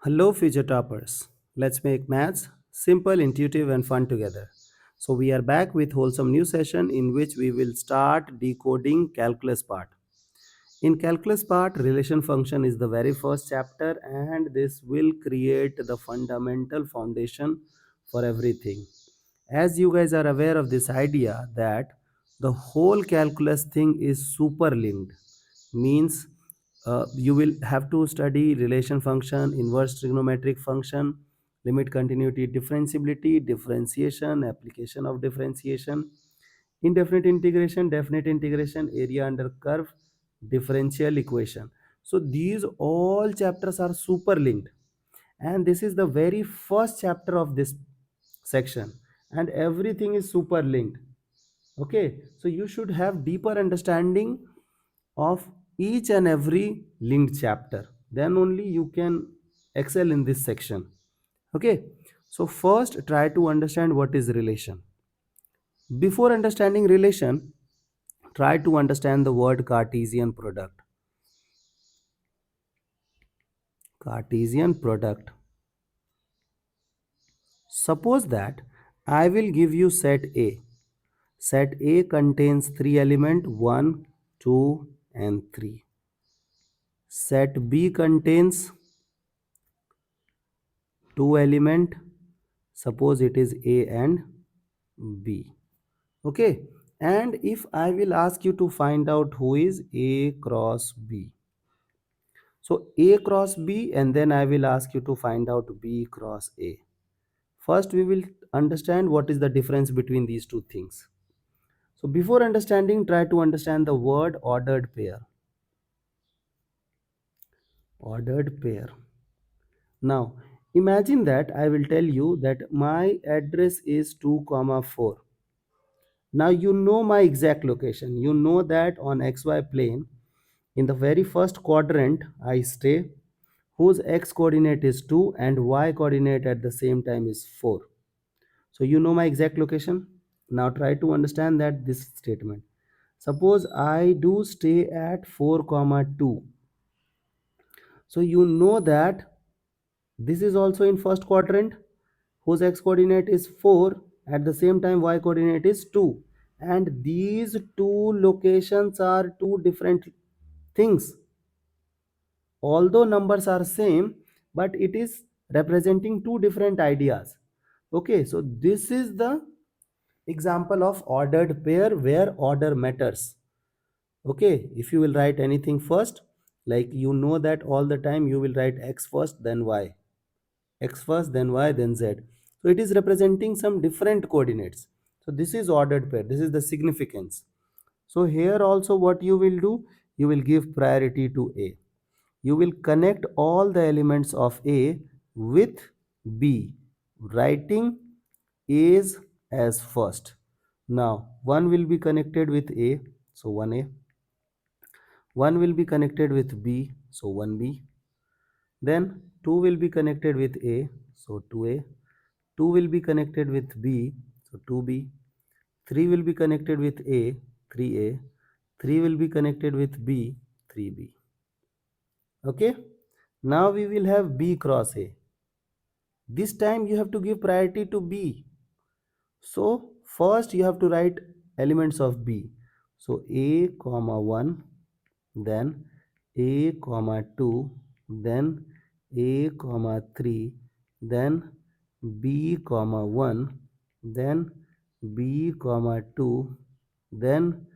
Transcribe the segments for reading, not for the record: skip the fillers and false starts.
Hello, future toppers. Let's make maths simple, intuitive, and fun together. So, we are back with wholesome new session in which we will start decoding calculus part. In calculus part, relation function is the very first chapter, and this will create the fundamental foundation for everything. As you guys are aware of this idea that the whole calculus thing is super linked, means you will have to study relation function, inverse trigonometric function, limit, continuity, differentiability, differentiation, application of differentiation, indefinite integration, definite integration, area under curve, differential equation. So these all chapters are super linked, and this is the very first chapter of this section, and everything is super linked. Okay, so you should have deeper understanding of each and every linked chapter, then only you can excel in this section. Okay, so first try to understand what is relation. Before understanding relation, try to understand the word Cartesian product. Cartesian product. Suppose that I will give you set A. Set A contains three elements 1, 2 and 3. Set B contains two elements. Suppose it is A and B. Okay. And if I will ask you to find out who is A cross B. So A cross B, and then I will ask you to find out B cross A. First we will understand what is the difference between these two things. So before understanding, try to understand the word ordered pair. Ordered pair. Now imagine that I will tell you that my address is 2 comma 4. Now you know my exact location. You know that on xy plane in the very first quadrant I stay, whose x coordinate is 2 and y coordinate at the same time is 4. So you know my exact location. Now try to understand that this statement. Suppose I do stay at 4 comma 2. So you know that this is also in first quadrant, whose x coordinate is 4, at the same time y coordinate is 2, and these two locations are two different things. Although numbers are same, but it is representing two different ideas. Okay, so this is the example of ordered pair where order matters. Okay, if you will write anything first, like you know that all the time you will write x first then y, x first then y then z. So it is representing some different coordinates. So this is ordered pair, this is the significance. So here also what you will do, you will give priority to A. You will connect all the elements of A with B, writing A's as first. Now 1 will be connected with A, so 1A. 1 will be connected with B, so 1B. Then 2 will be connected with A, so 2A. 2 will be connected with B, so 2B. 3 will be connected with A, 3A. 3 will be connected with B, 3B. Okay. Now we will have B cross A. This time you have to give priority to B. So first you have to write elements of B. So A comma 1, then A comma 2, then A comma 3, then B comma 1, then B comma 2, then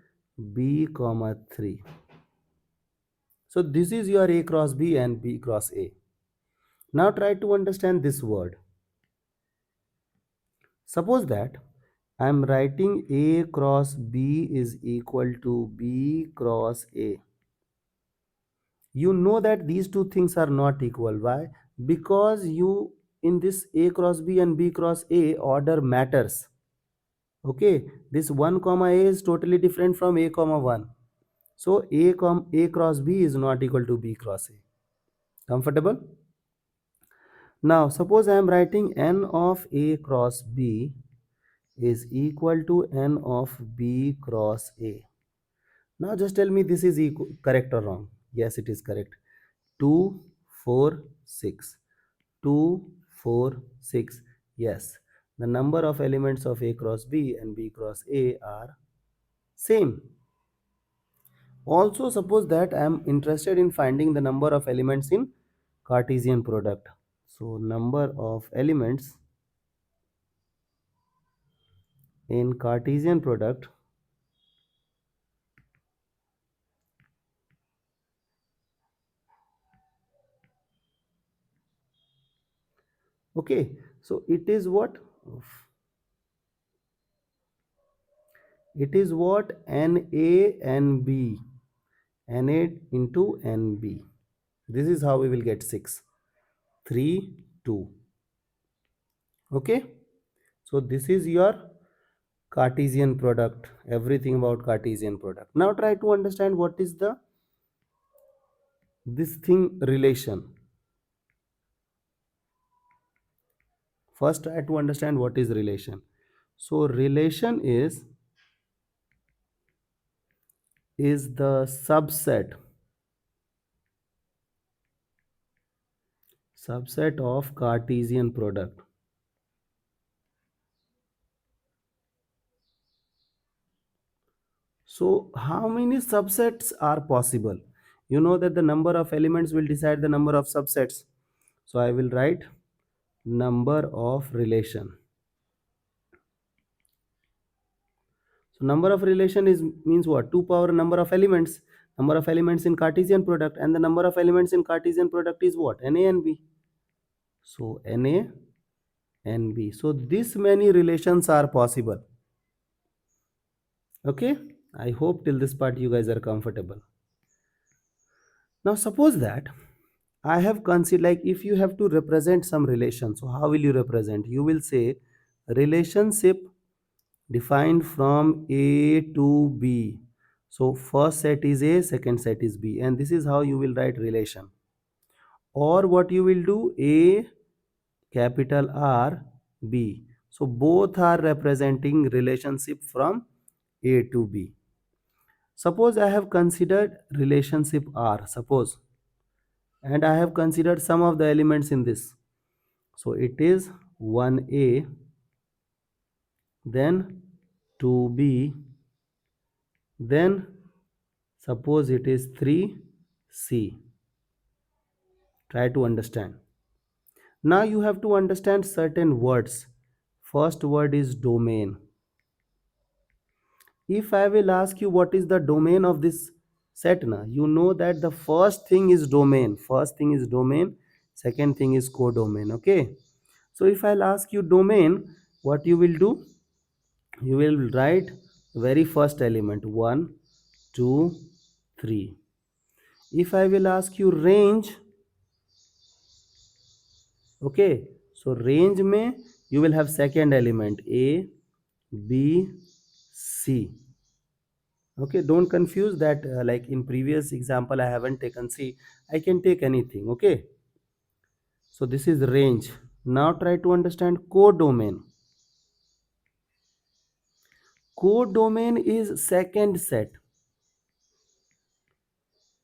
B comma 3. So this is your A cross B and B cross A. Now try to understand this word. Suppose that I am writing A cross B is equal to B cross A. You know that these two things are not equal. Why? Because you in this A cross B and B cross A order matters. Okay, this 1 comma A is totally different from A comma 1. So A cross B is not equal to B cross A. Comfortable? Now suppose I am writing n of A cross B is equal to n of B cross A. Now just tell me this is correct or wrong. Yes, it is correct. 2, 4, 6. 2, 4, 6. Yes, the number of elements of A cross B and B cross A are same. Also, suppose that I am interested in finding the number of elements in Cartesian product. So, number of elements in Cartesian product. Okay, so it is what? It is what? NA and B. NA into NB. This is how we will get 6. 3, 2. Okay, so this is your Cartesian product, everything about Cartesian product. Now try to understand what is the this thing relation. First try to understand what is relation. So relation is the subset of Cartesian product. So how many subsets are possible? You know that the number of elements will decide the number of subsets. So I will write number of relation. So number of relation is means what? 2 power number of elements. Number of elements in Cartesian product, and the number of elements in Cartesian product is what? Na and b. So Na and b. So this many relations are possible. Okay. I hope till this part you guys are comfortable. Now suppose that I have considered, like if you have to represent some relation, so how will you represent? You will say relationship defined from A to B. So first set is A, second set is B, and this is how you will write relation. Or what you will do, A capital R B. So both are representing relationship from A to B. Suppose I have considered relationship R, suppose, and I have considered some of the elements in this. So it is 1A, then 2B, then suppose it is 3C. Try to understand. Now you have to understand certain words. First word is domain. If I will ask you what is the domain of this set, na, you know that the first thing is domain. First thing is domain. Second thing is codomain. Okay. So if I'll ask you domain, what you will do? You will write very first element 1, 2, 3. If I will ask you range, okay, so range में you will have second element A, B, C. Okay, don't confuse that like in previous example I haven't taken C. I can take anything. Okay, so this is range. Now try to understand codomain. Codomain is second set.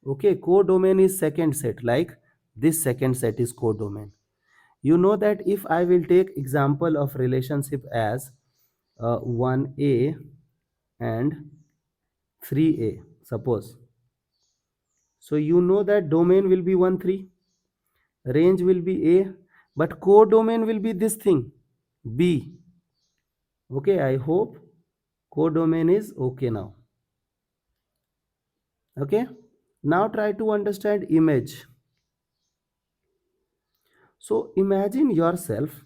Okay, codomain is second set, like this second set is codomain. You know that if I will take example of relationship as 1A and 3A, suppose. So you know that domain will be 1, 3, range will be A, but codomain will be this thing, B. Okay, I hope codomain is okay now. Okay, now try to understand image. So imagine yourself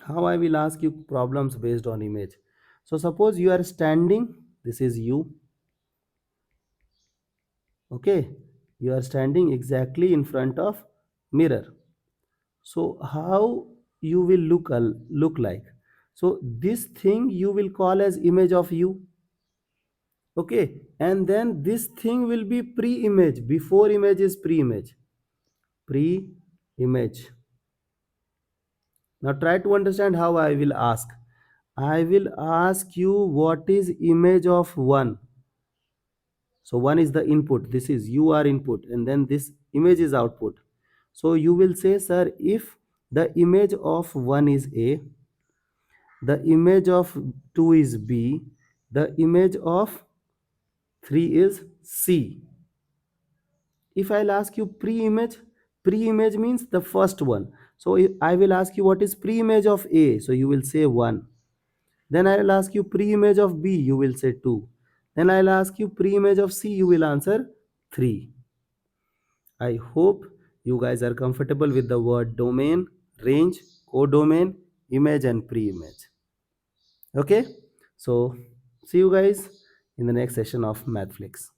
how I will ask you problems based on image. So suppose you are standing, this is you. Okay, you are standing exactly in front of mirror. So how you will look like? So this thing you will call as image of you. Okay, and then this thing will be pre-image. Before image is pre-image. Pre-image. Now try to understand how I will ask. I will ask you what is image of 1. So 1 is the input. This is you are input, and then this image is output. So you will say, sir, if the image of 1 is A, the image of 2 is B, the image of 3 is C. If I'll ask you pre-image, pre-image means the first one. So I will ask you what is pre-image of A, so you will say 1. Then I will ask you pre-image of B, you will say 2. Then I'll ask you pre-image of C, you will answer 3. I hope you guys are comfortable with the word domain, range, codomain, image and pre-image. Okay, so see you guys in the next session of Mathflix.